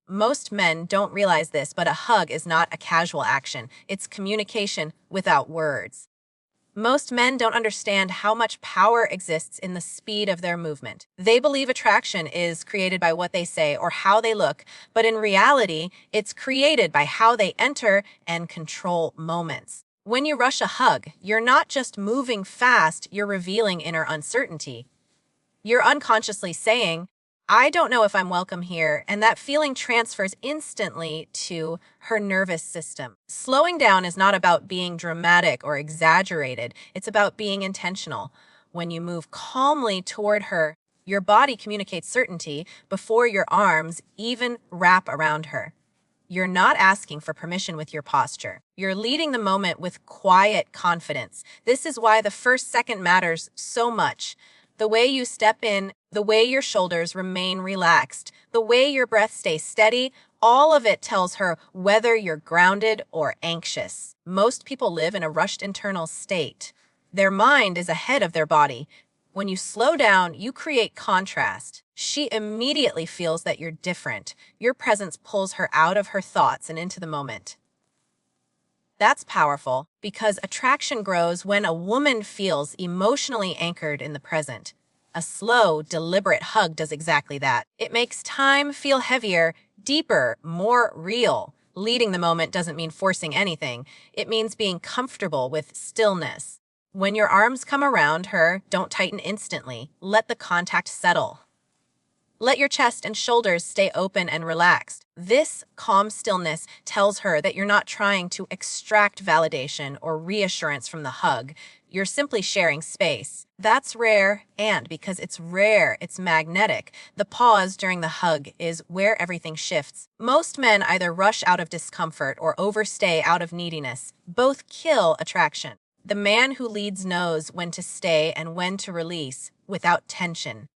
Most men don't realize this, but a hug is not a casual action. It's communication without words. Most men don't understand how much power exists in the speed of their movement. They believe attraction is created by what they say or how they look, but in reality, it's created by how they enter and control moments. When you rush a hug, you're not just moving fast, you're revealing inner uncertainty. You're unconsciously saying, I don't know if I'm welcome here, and that feeling transfers instantly to her nervous system. Slowing down is not about being dramatic or exaggerated, it's about being intentional. When you move calmly toward her, your body communicates certainty before your arms even wrap around her. You're not asking for permission with your posture. You're leading the moment with quiet confidence. This is why the first second matters so much. The way you step in, the way your shoulders remain relaxed, the way your breath stays steady, all of it tells her whether you're grounded or anxious. Most people live in a rushed internal state. Their mind is ahead of their body. When you slow down, you create contrast. She immediately feels that you're different. Your presence pulls her out of her thoughts and into the moment. That's powerful because attraction grows when a woman feels emotionally anchored in the present. A slow, deliberate hug does exactly that. It makes time feel heavier, deeper, more real. Leading the moment doesn't mean forcing anything. It means being comfortable with stillness. When your arms come around her, don't tighten instantly. Let the contact settle. Let your chest and shoulders stay open and relaxed. This calm stillness tells her that you're not trying to extract validation or reassurance from the hug. You're simply sharing space. That's rare, and because it's rare, it's magnetic. The pause during the hug is where everything shifts. Most men either rush out of discomfort or overstay out of neediness. Both kill attraction. The man who leads knows when to stay and when to release without tension.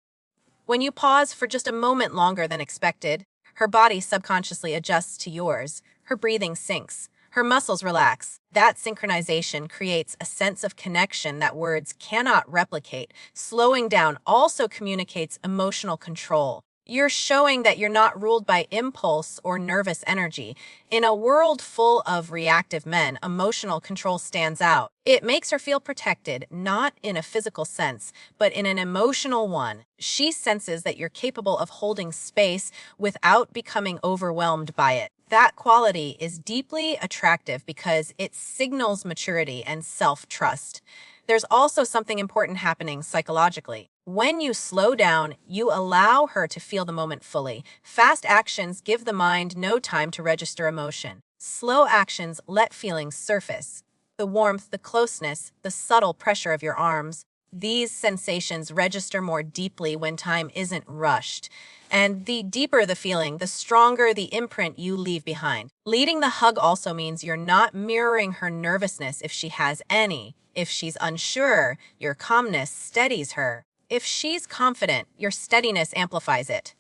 When you pause for just a moment longer than expected, her body subconsciously adjusts to yours. Her breathing sinks. Her muscles relax. That synchronization creates a sense of connection that words cannot replicate. Slowing down also communicates emotional control. You're showing that you're not ruled by impulse or nervous energy. In a world full of reactive men, emotional control stands out. It makes her feel protected, not in a physical sense, but in an emotional one. She senses that you're capable of holding space without becoming overwhelmed by it. That quality is deeply attractive because it signals maturity and self-trust. There's also something important happening psychologically. When you slow down, you allow her to feel the moment fully. Fast actions give the mind no time to register emotion. Slow actions let feelings surface. The warmth, the closeness, the subtle pressure of your arms. These sensations register more deeply when time isn't rushed. And the deeper the feeling, the stronger the imprint you leave behind. Leading the hug also means you're not mirroring her nervousness if she has any. If she's unsure, your calmness steadies her. If she's confident, your steadiness amplifies it.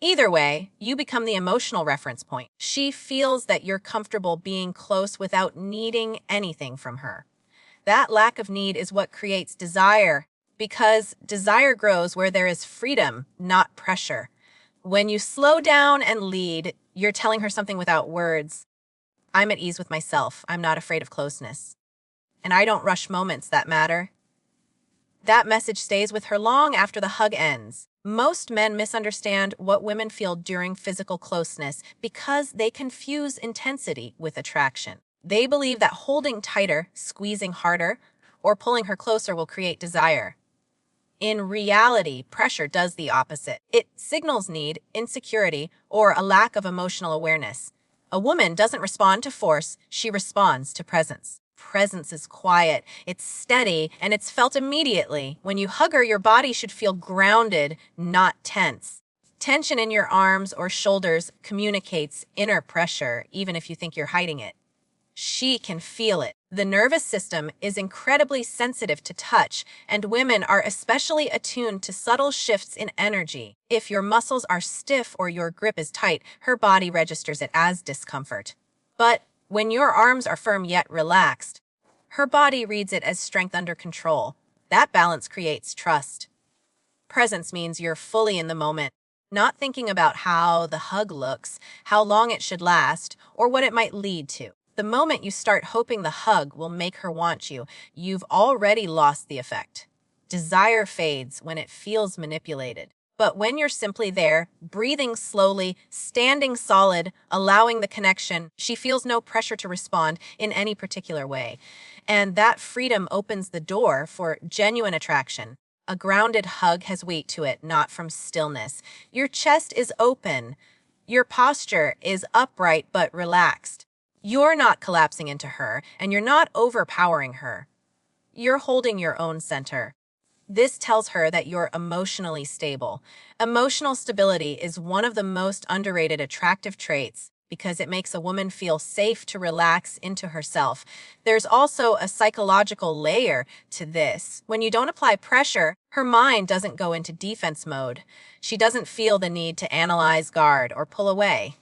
Either way, you become the emotional reference point. She feels that you're comfortable being close without needing anything from her. That lack of need is what creates desire, because desire grows where there is freedom, not pressure. When you slow down and lead, you're telling her something without words. I'm at ease with myself. I'm not afraid of closeness. And I don't rush moments that matter. That message stays with her long after the hug ends. Most men misunderstand what women feel during physical closeness because they confuse intensity with attraction. They believe that holding tighter, squeezing harder, or pulling her closer will create desire. In reality, pressure does the opposite. It signals need, insecurity, or a lack of emotional awareness. A woman doesn't respond to force, she responds to presence. Presence is quiet, it's steady, and it's felt immediately. When you hug her, your body should feel grounded, not tense. Tension in your arms or shoulders communicates inner pressure, even if you think you're hiding it. She can feel it. The nervous system is incredibly sensitive to touch, and women are especially attuned to subtle shifts in energy. If your muscles are stiff or your grip is tight, her body registers it as discomfort. But when your arms are firm yet relaxed, her body reads it as strength under control. That balance creates trust. Presence means you're fully in the moment. not thinking about how the hug looks, how long it should last, or what it might lead to. The moment you start hoping the hug will make her want you, you've already lost the effect. Desire fades when it feels manipulated. But when you're simply there, breathing slowly, standing solid, allowing the connection, she feels no pressure to respond in any particular way. And that freedom opens the door for genuine attraction. A grounded hug has weight to it, not from stillness. Your chest is open. Your posture is upright but relaxed. You're not collapsing into her, and you're not overpowering her. You're holding your own center. This tells her that you're emotionally stable. Emotional stability is one of the most underrated attractive traits because it makes a woman feel safe to relax into herself. There's also a psychological layer to this. When you don't apply pressure, her mind doesn't go into defense mode. She doesn't feel the need to analyze, guard, or pull away.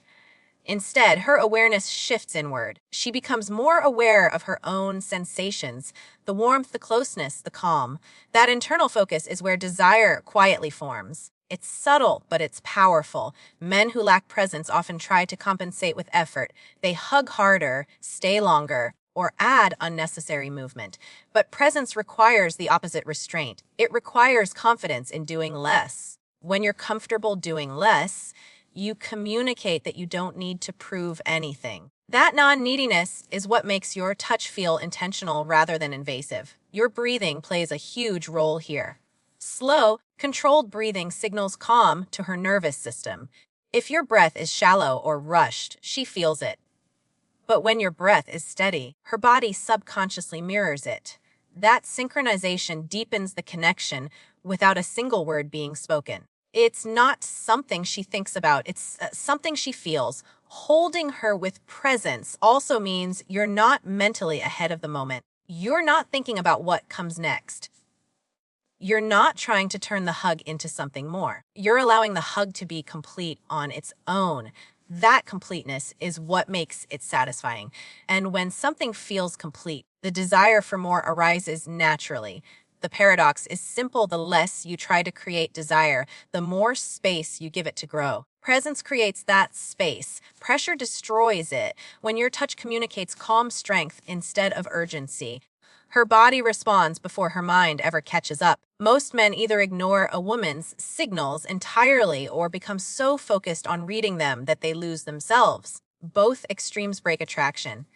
Instead, her awareness shifts inward. She becomes more aware of her own sensations, the warmth, the closeness, the calm. That internal focus is where desire quietly forms. It's subtle, but it's powerful. Men who lack presence often try to compensate with effort. They hug harder, stay longer, or add unnecessary movement. But presence requires the opposite restraint. It requires confidence in doing less. When you're comfortable doing less, you communicate that you don't need to prove anything. That non-neediness is what makes your touch feel intentional rather than invasive. Your breathing plays a huge role here. Slow, controlled breathing signals calm to her nervous system. If your breath is shallow or rushed, she feels it. But when your breath is steady, her body subconsciously mirrors it. That synchronization deepens the connection without a single word being spoken. It's not something she thinks about, it's something she feels. Holding her with presence also means you're not mentally ahead of the moment. You're not thinking about what comes next. You're not trying to turn the hug into something more. You're allowing the hug to be complete on its own. That completeness is what makes it satisfying. And when something feels complete, the desire for more arises naturally. The paradox is simple: the less you try to create desire, the more space you give it to grow. Presence creates that space. Pressure destroys it. When your touch communicates calm strength instead of urgency, her body responds before her mind ever catches up. Most men either ignore a woman's signals entirely or become so focused on reading them that they lose themselves. Both extremes break attraction.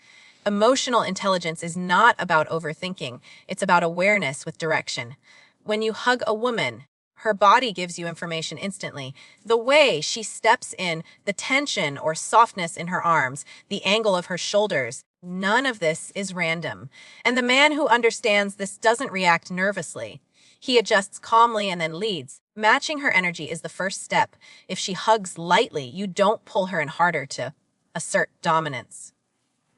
Emotional intelligence is not about overthinking, it's about awareness with direction. When you hug a woman, her body gives you information instantly. The way she steps in, the tension or softness in her arms, the angle of her shoulders, none of this is random. And the man who understands this doesn't react nervously. He adjusts calmly and then leads. Matching her energy is the first step. If she hugs lightly, you don't pull her in harder to assert dominance.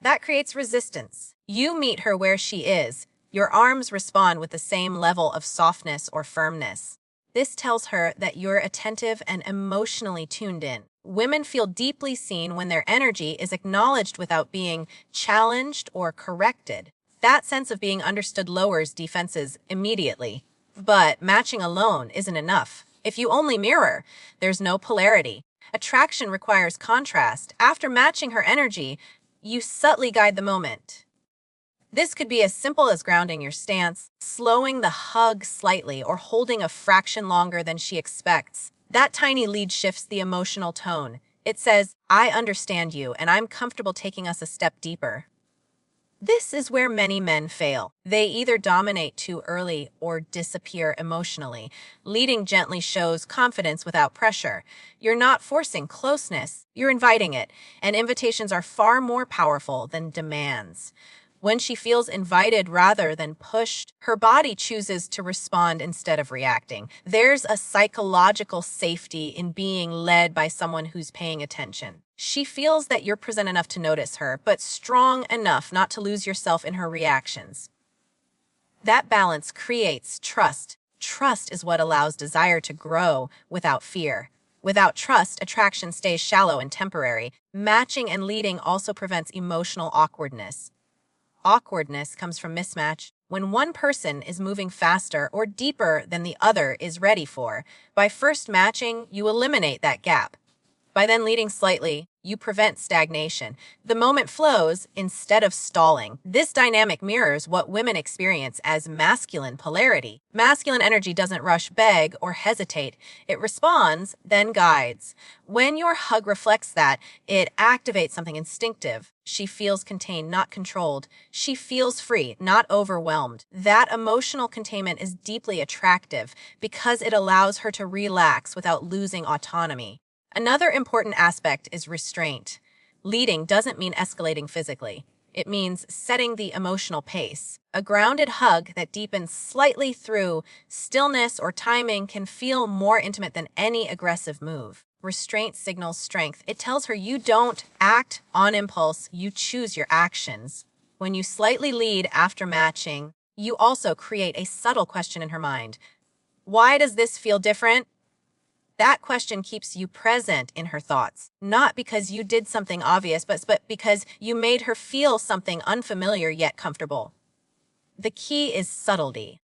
That creates resistance. You meet her where she is. Your arms respond with the same level of softness or firmness. This tells her that you're attentive and emotionally tuned in. Women feel deeply seen when their energy is acknowledged without being challenged or corrected. That sense of being understood lowers defenses immediately. But matching alone isn't enough. If you only mirror, there's no polarity. Attraction requires contrast. After matching her energy, you subtly guide the moment. This could be as simple as grounding your stance, slowing the hug slightly, or holding a fraction longer than she expects. That tiny lead shifts the emotional tone. It says, "I understand you, and I'm comfortable taking us a step deeper." This is where many men fail. They either dominate too early or disappear emotionally. Leading gently shows confidence without pressure. You're not forcing closeness, you're inviting it, and invitations are far more powerful than demands. When she feels invited rather than pushed, her body chooses to respond instead of reacting. There's a psychological safety in being led by someone who's paying attention. She feels that you're present enough to notice her, but strong enough not to lose yourself in her reactions. That balance creates trust. Trust is what allows desire to grow without fear. Without trust, attraction stays shallow and temporary. Matching and leading also prevents emotional awkwardness. Awkwardness comes from mismatch. when one person is moving faster or deeper than the other is ready for. By first matching, you eliminate that gap. By then leading slightly, you prevent stagnation. The moment flows instead of stalling. This dynamic mirrors what women experience as masculine polarity. Masculine energy doesn't rush, beg, or hesitate. It responds, then guides. When your hug reflects that, it activates something instinctive. She feels contained, not controlled. She feels free, not overwhelmed. That emotional containment is deeply attractive because it allows her to relax without losing autonomy. Another important aspect is restraint. Leading doesn't mean escalating physically. It means setting the emotional pace. A grounded hug that deepens slightly through stillness or timing can feel more intimate than any aggressive move. Restraint signals strength. It tells her you don't act on impulse, you choose your actions. When you slightly lead after matching, you also create a subtle question in her mind. Why does this feel different? That question keeps you present in her thoughts, not because you did something obvious, but because you made her feel something unfamiliar yet comfortable. The key is subtlety.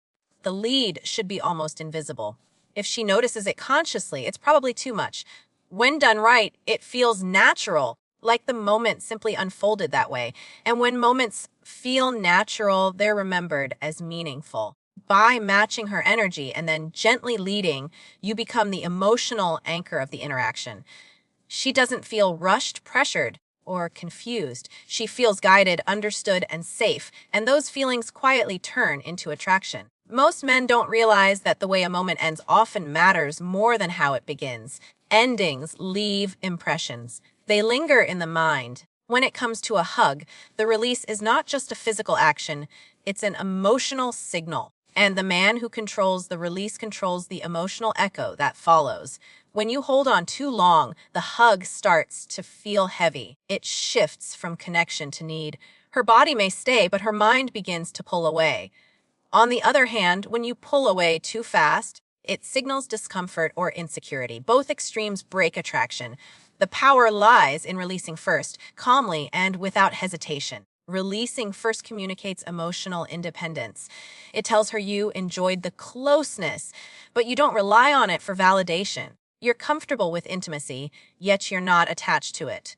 The lead should be almost invisible. If she notices it consciously, it's probably too much. When done right, it feels natural, like the moment simply unfolded that way. And when moments feel natural, they're remembered as meaningful. By matching her energy and then gently leading, you become the emotional anchor of the interaction. She doesn't feel rushed, pressured, or confused. She feels guided, understood, and safe, and those feelings quietly turn into attraction. Most men don't realize that the way a moment ends often matters more than how it begins. Endings leave impressions. They linger in the mind. When it comes to a hug, the release is not just a physical action, it's an emotional signal. And the man who controls the release controls the emotional echo that follows. When you hold on too long, the hug starts to feel heavy. It shifts from connection to need. Her body may stay, but her mind begins to pull away. On the other hand, when you pull away too fast, it signals discomfort or insecurity. Both extremes break attraction. The power lies in releasing first, calmly and without hesitation. Releasing first communicates emotional independence. It tells her you enjoyed the closeness, but you don't rely on it for validation. You're comfortable with intimacy, yet you're not attached to it.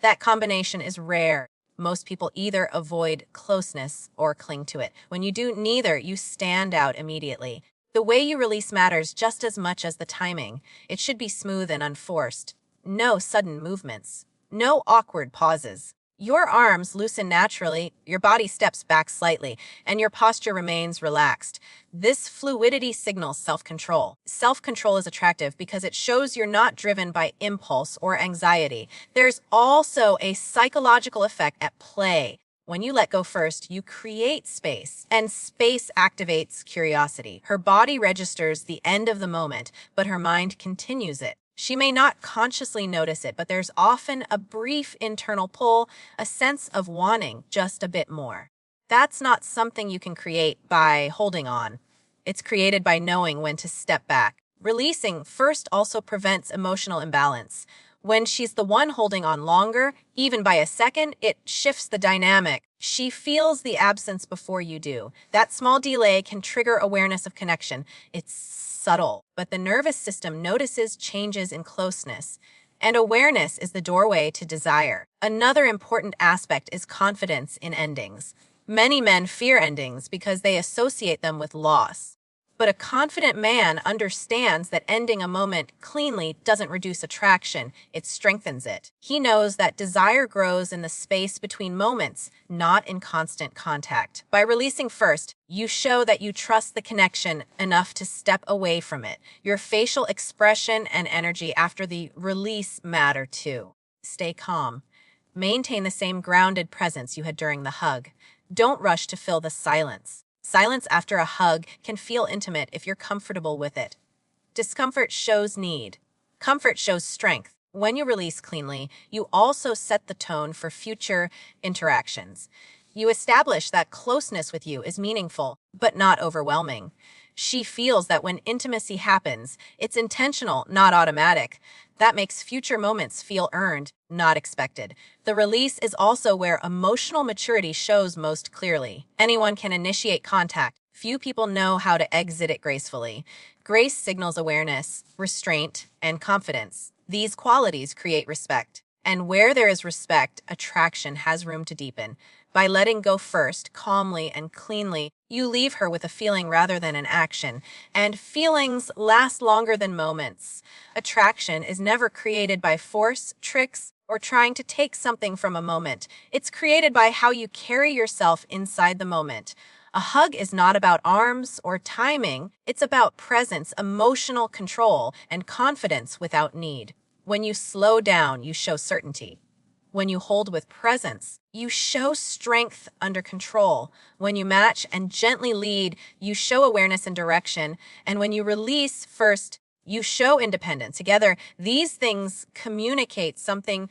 That combination is rare. Most people either avoid closeness or cling to it. When you do neither, you stand out immediately. The way you release matters just as much as the timing. It should be smooth and unforced. No sudden movements. No awkward pauses. Your arms loosen naturally, your body steps back slightly, and your posture remains relaxed. This fluidity signals self-control. Self-control is attractive because it shows you're not driven by impulse or anxiety. There's also a psychological effect at play. When you let go first, you create space, and space activates curiosity. Her body registers the end of the moment, but her mind continues it. She may not consciously notice it, but there's often a brief internal pull, a sense of wanting just a bit more. That's not something you can create by holding on. It's created by knowing when to step back. Releasing first also prevents emotional imbalance. When she's the one holding on longer, even by a second, it shifts the dynamic. She feels the absence before you do. That small delay can trigger awareness of connection. It's subtle, but the nervous system notices changes in closeness, and awareness is the doorway to desire. Another important aspect is confidence in endings. Many men fear endings because they associate them with loss. But a confident man understands that ending a moment cleanly doesn't reduce attraction, it strengthens it. He knows that desire grows in the space between moments, not in constant contact. By releasing first, you show that you trust the connection enough to step away from it. Your facial expression and energy after the release matter too. Stay calm. Maintain the same grounded presence you had during the hug. Don't rush to fill the silence. Silence after a hug can feel intimate if you're comfortable with it. Discomfort shows need. Comfort shows strength. When you release cleanly, you also set the tone for future interactions. You establish that closeness with you is meaningful, but not overwhelming. She feels that when intimacy happens, it's intentional, not automatic. That makes future moments feel earned, not expected. The release is also where emotional maturity shows most clearly. Anyone can initiate contact. Few people know how to exit it gracefully. Grace signals awareness, restraint, and confidence. These qualities create respect. And where there is respect, attraction has room to deepen. By letting go first, calmly and cleanly, you leave her with a feeling rather than an action. And feelings last longer than moments. Attraction is never created by force, tricks, or trying to take something from a moment. It's created by how you carry yourself inside the moment. A hug is not about arms or timing. It's about presence, emotional control, and confidence without need. When you slow down, you show certainty. When you hold with presence, you show strength under control. When you match and gently lead, you show awareness and direction. And when you release first, you show independence. Together, these things communicate something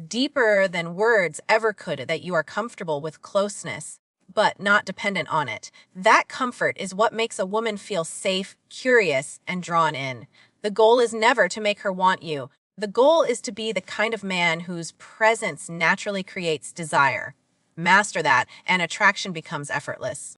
deeper than words ever could, that you are comfortable with closeness, but not dependent on it. That comfort is what makes a woman feel safe, curious, and drawn in. The goal is never to make her want you. The goal is to be the kind of man whose presence naturally creates desire. Master that, and attraction becomes effortless.